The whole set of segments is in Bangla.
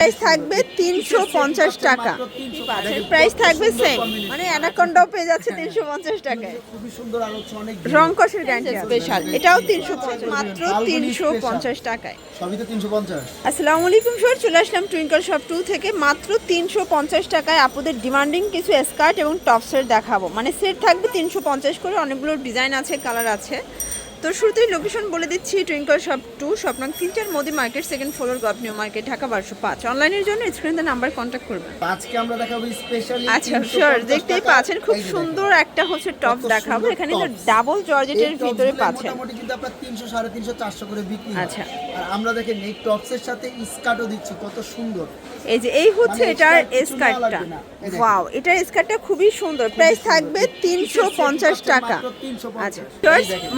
প্রাইস থাকবে 350 টাকা। প্রাইস থাকবে সেম, মানে অ্যানাকন্ডাও পেয়ে যাচ্ছে 350 টাকায়। খুবই সুন্দর আর হচ্ছে অনেক রং কষের গ্যারান্টি স্পেশাল, এটাও 350, মাত্র 350 টাকায়। সবই তো 350। আসসালামু আলাইকুম স্যার, চলে আসলাম টুইঙ্কল শপ 2 থেকে। মাত্র 350 টাকায় আপুদের ডিমান্ডিং কিছু স্কার্ট এবং টপসের দেখাবো। মানে সেট থাকবে 350 করে, অনেকগুলো ডিজাইন আছে, কালার আছে। তো শুরুতেই লোকেশন বলে দিচ্ছি, টুইঙ্কল শপ 2, শপ নং 3টার Modi market, second floor, government market, Dhaka 1205। অনলাইনের জন্য স্ক্রিনে নাম্বার কন্ট্যাক্ট করবেন। আজকে আমরা দেখাবো স্পেশালি। আচ্ছা স্যার, দেখতেই পাচ্ছেন খুব সুন্দর একটা হচ্ছে টপ দেখাবো। এখানে তো ডাবল জর্জেটের ভিতরে পাচ্ছেন, মোটামুটি কিন্তু আপনারা 300, 350, 400 করে বিক্রি হয়। আচ্ছা, আর আমরা দেখেন এই টপসের সাথে স্কার্টও দিচ্ছি, কত সুন্দর। এই হচ্ছে এটার স্কার্টটা। ওয়াও, এটার স্কার্টটা খুবই সুন্দর। প্রাইস থাকবে 350 টাকা। আচ্ছা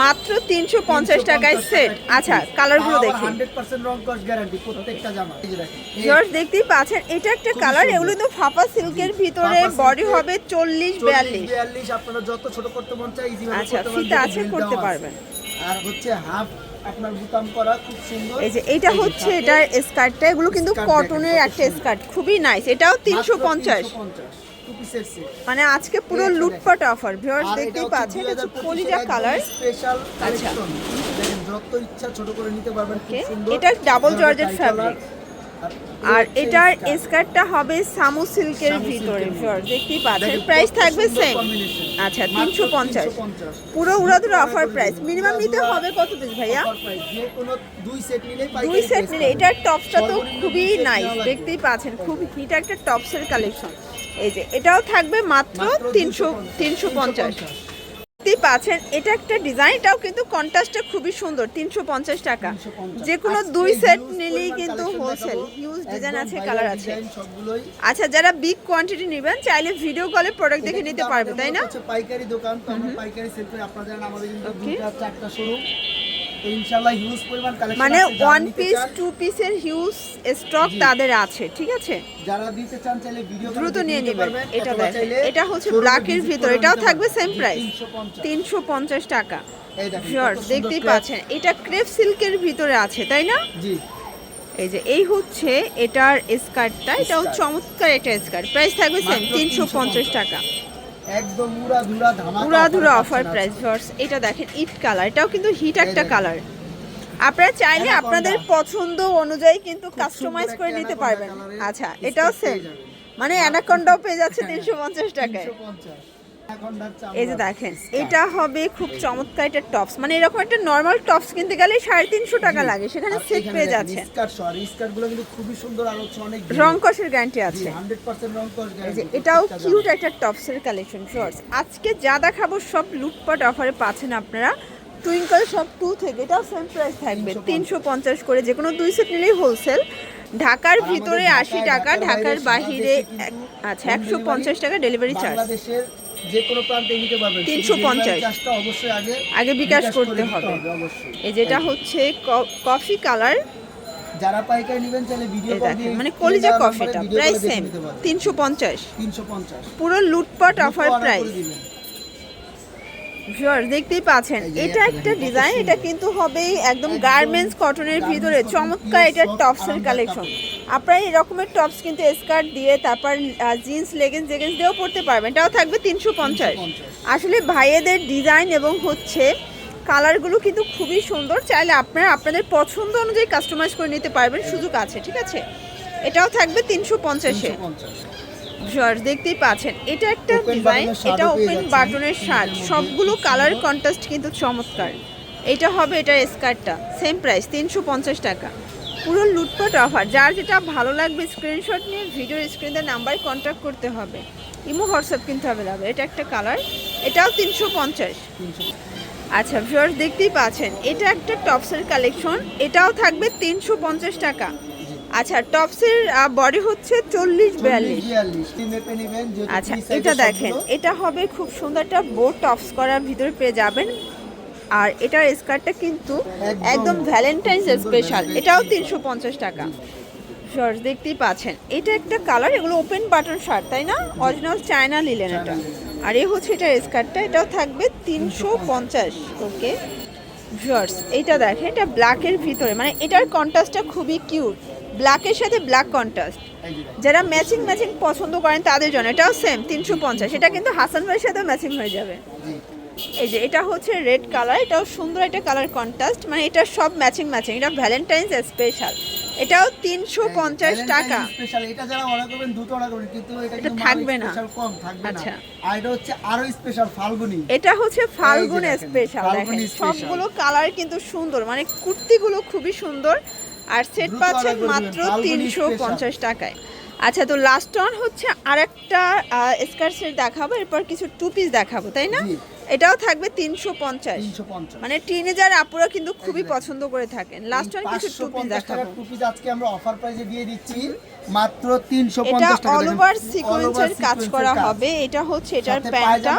মাত্র 350 টাকায় সেট। আচ্ছা কালারগুলো দেখি, 100% রং কস গ্যারান্টি প্রত্যেকটা জামা। এই যে দেখেন, জর্জ দেখতেই পাচ্ছেন, এটা একটা কালার। এগুলো তো ফাপা সিল্কের ভিতরে, বডি হবে 40-42। আপনারা যত ছোট করতে মন চায় ইজি ভাবে আচ্ছা, করতে ফিতা আছে, করতে পারবেন। আর হচ্ছে হাফ আপনার বুতাম করা, খুব সুন্দর। এই যে এটা হচ্ছে এটার স্কার্টটা, এগুলো কিন্তু কটনের একটা স্কার্ট, খুবই নাইস। এটাও 350, মানে আজকে পুরো লুটপাট অফার। ভিউয়ার্স দেখতেই পাচ্ছেন, এটা কলিজা কালার স্পেশাল কালেকশন। দেখেন যত ইচ্ছা ছোট করে নিতে পারবেন, খুব সুন্দর। এটা ডাবল জর্জেট ফ্যাব্রিক, আর এটার স্কার্টটা হবে সামু সিল্কের ভিতরে। ভিউয়ার্স দেখতেই পাচ্ছেন, প্রাইস থাকবে সেম। আচ্ছা 350, পুরো উড়াধুরা অফার প্রাইস। মিনিমাম নিতে হবে কত পিস ভাইয়া? যে কোনো 2 সেট নিলে, 2 সেট নিলে। এটার টপসটা তো খুবই নাইস, দেখতেই পাচ্ছেন, খুব হিট একটা টপসের কালেকশন। এই যে এটাও থাকবে মাত্র 350। দেখতেই পাচ্ছেন, এটা একটা ডিজাইন, এটাও কিন্তু কন্ট্রাস্টটা খুবই সুন্দর। 350 টাকা, যে কোনো 2 সেট নিলেই কিন্তু হোলসেল। হিউজ ডিজাইন আছে, কালার আছে। আচ্ছা, যারা বিগ কোয়ান্টিটি নেবেন চাইলে ভিডিও কলে প্রোডাক্ট দেখে নিতে পারবে, তাই না? পাইকারি দোকান, তো আমরা পাইকারি সেল করি। আপনারা জানেন আমাদের কিন্তু 2টা 4টা শোরুম, তো ইনশাআল্লাহ হিউজ পরিমাণ কালেকশন আছে। মানে 1 পিস 2 পিসের হিউজ স্টক তাদের আছে, ঠিক আছে? যারা দিতে চান চাইলে ভিডিও দ্রুত নিয়ে নেবেন। এটা দেখেন, এটা হচ্ছে ব্ল্যাকের ভিতরে, এটাও থাকবে সেম প্রাইস 350 টাকা। ভিউয়ার্স দেখতেই পাচ্ছেন, এটা ক্রেপ সিল্কের ভিতরে আছে, তাই না? জি। এই যে এই হচ্ছে এটার স্কার্টটা, এটাও চমৎকার একটা স্কার্ট। প্রাইস থাকবে সেম 350 টাকা, একদম উড়াধুরা ধামাকা, উড়াধুরা অফার প্রাইস। ভিউয়ার্স এটা দেখেন, ইট কালার, এটাও কিন্তু হিট একটা কালার। আপনারা চাইলে আপনাদের পছন্দ অনুযায়ী কিন্তু কাস্টমাইজ করে নিতে পারবেন। আচ্ছা এটাও সেম, মানে অ্যানাকন্ডাও পেয়ে যাচ্ছে 350 টাকায়। এই যে দেখেন, এটা হবে খুব চমৎকার একটা টপস। মানে এরকম একটা নরমাল টপস কিনতে গেলে 350 টাকা লাগে, সেখানে সেট পেয়ে যাচ্ছেন। স্কার্টগুলো কিন্তু খুবই সুন্দর আর হচ্ছে অনেক রং কষের গ্যারান্টি আছে, 100% রং কস গ্যারান্টি। এই যে এটাও কিউট একটা টপসের কালেকশন। ভিউয়ার্স আজকে যা দেখাবো সব লুটপাট অফারে পাচ্ছেন আপনারা টুইঙ্কল শপ 2 থেকে। এটাও সেম প্রাইস থাকবে 350 করে, যে কোনো 2 সেট নিলেই হোলসেল। ঢাকার ভিতরে 80 টাকা, ঢাকার বাহিরে আচ্ছা 150 টাকা ডেলিভারি চার্জ। বাংলাদেশের যে কোনো প্রান্তে নিতে পারবেন, 350 অবশ্যই আগে বিকাশ করতে হবে। এই যেটা হচ্ছে কফি কালার, যারা পাইকারি নেবেন চাইলে ভিডিও কল দিয়ে, মানে কলিজা কফিটা প্রাইস সেম 350, পুরো লুটপাট অফার প্রাইস। ভিউয়ার্স দেখতেই পাচ্ছেন, এটা একটা ডিজাইন, এটা কিন্তু হবে একদম গার্মেন্টস কটনের ভিতরে, চমৎকার এটা টপসের কালেকশন। আপনারা এই রকমের টপস কিন্তু স্কার্ট দিয়ে, তারপর জিন্স লেগিংস দিয়েও পরতে পারবেন। এটাও থাকবে 350। আসলে ভাইয়েদের ডিজাইন এবং হচ্ছে কালারগুলো কিন্তু খুবই সুন্দর, চাইলে আপনারা আপনাদের পছন্দ অনুযায়ী কাস্টমাইজ করে নিতে পারবেন, সুযোগ আছে, ঠিক আছে? এটাও থাকবে 350-এ। ভিউয়ার্স দেখতেই পাচ্ছেন, এটা একটা ডিজাইন, এটা ওপেন বাটনের শার্ট, সবগুলো কালার কন্ট্রাস্ট কিন্তু চমৎকার। এটা হবে এটার স্কার্টটা, সেম প্রাইস 350 টাকা, পুরো লুটপাট অফার। যার যেটা ভালো লাগবে স্ক্রিনশট নিয়ে ভিডিও স্ক্রিনের নাম্বারে কন্ট্যাক্ট করতে হবে। ইমো হোয়াটসঅ্যাপ কিন্তু অ্যাভেলেবল। এটা একটা কালার, এটাও 350। আচ্ছা ভিউয়ার্স দেখতেই পাচ্ছেন, এটা একটা টপসের কালেকশন, এটাও থাকবে 350 টাকা। আচ্ছা টপসের বডি হচ্ছে 40-42। আচ্ছা এটা দেখেন, এটা হবে খুব সুন্দর একটা বোট টপস করার ভিতরে পেয়ে যাবেন। আর এটার স্কার্টটা কিন্তু একদম ভ্যালেন্টাইন্স স্পেশাল, এটাও 350 টাকা। শর্টস দেখতেই পাচ্ছেন, এটা একটা কালার, এগুলো ওপেন বাটন শার্ট, তাই না? অরিজিনাল চায়না লিলেন এটা। আর এই হচ্ছে এটার স্কার্টটা, এটাও থাকবে 350। ওকে ভিউয়ার্স এইটা দেখেন, এটা ব্ল্যাকের ভিতরে, মানে এটার কন্ট্রাস্টটা খুবই কিউট। ব্ল্যাকের সাথে ব্ল্যাক কন্ট্রাস্ট। এই যে দেখেন। যারা ম্যাচিং পছন্দ করেন তাদের জন্য এটাও সেম 350। এটা কিন্তু হাসান ভাইয়ের সাথে ম্যাচিং হয়ে যাবে। জি এই যে এটা হচ্ছে রেড কালার, এটাও সুন্দর একটা কালার কন্ট্রাস্ট, মানে এটা সব ম্যাচিং। এটা ভ্যালেন্টাইন্স স্পেশাল, এটাও 350 টাকা। স্পেশাল এটা যারা অর্ডার করবেন দ্রুত অর্ডার করবেন, কিন্তু এটা এটা কিন্তু থাকবে না। স্পেশাল কম থাকবে না। আচ্ছা। আর এটা হচ্ছে আরো স্পেশাল ফাল্গুনি। এটা হচ্ছে ফাল্গুন দেখেন, স্পেশাল। দেখেন ফাল্গুনি special। সবগুলো কালার কিন্তু সুন্দর, মানে কুর্তিগুলো খুবই সুন্দর। আর সেট দ্রুত পাচ্ছেন order করে মাত্র দিবেন, ফাল্গুনি 350 টাকায়। আচ্ছা, তো লাস্ট অন হচ্ছে আরেকটা স্কার্ট সেট দেখাবো, এরপর কিছু টু পিস দেখাবো, তাই না? জি। এটাও থাকবে 350। 350 মানে টিনেজার আপুরা কিন্তু খুবই এই যে পছন্দ করে থাকেন। লাস্ট অন কিছু টু পিস 550 দেখাবো। টাকার টু পিস আজকে আমরা অফার প্রাইসে দিয়ে দিচ্ছি মাত্র এটা 350 টাকা। অল ওভার সিকোয়েন্সের কাজ করা হবে। এটা হচ্ছে এটার প্যান্টটা।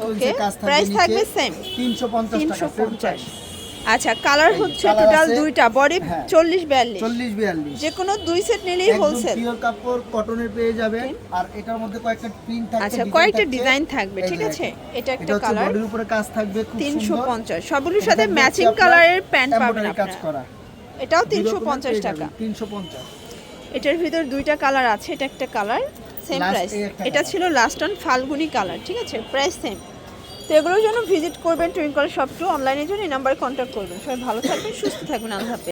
ওকে, প্রাইস থাকবে সেম 350 টাকা full 350। price। আচ্ছা, কালার হচ্ছে colour টোটাল আছে, দুইটা, বডি হ্যাঁ, 40 42, 40 42 যে কোনো দুই সেট নিলেই হোলসেল। পিওর কাপড় কটনের পেয়ে যাবেন। আর এটার মধ্যে কয়েকটা প্রিন্ট থাকবে, আচ্ছা, design কয়েকটা থাকছে। ডিজাইন থাকবে, এই ঠিক যে আছে। দেখেন। এটা একটা এটা হচ্ছে কালার বডির উপরে কাজ থাকবে খুব সুন্দর। 350। সবগুলোর সাথে এটা ম্যাচিং হচ্ছে আপনার কালারের প্যান্ট পাবেন embroidery কাজ আপনারা। করা। এটাও দুই রকমের 350 পেয়ে টাকা। যাবেন, 350। এটার ভিতর দুইটা কালার আছে, এটা একটা কালার, সেম Last প্রাইস। এই একটা এটা colour। ছিল লাস্ট অন ফাল্গুনি কালার, ঠিক আছে, প্রাইস সেম। তো এগুলোর জন্য ভিজিট করবেন টুইঙ্কল শপ 2। অনলাইনের জন্য এই নাম্বারে কন্ট্যাক্ট করবেন। সবাই ভালো থাকবেন, সুস্থ থাকবেন, আল্লাহ হাফেজ।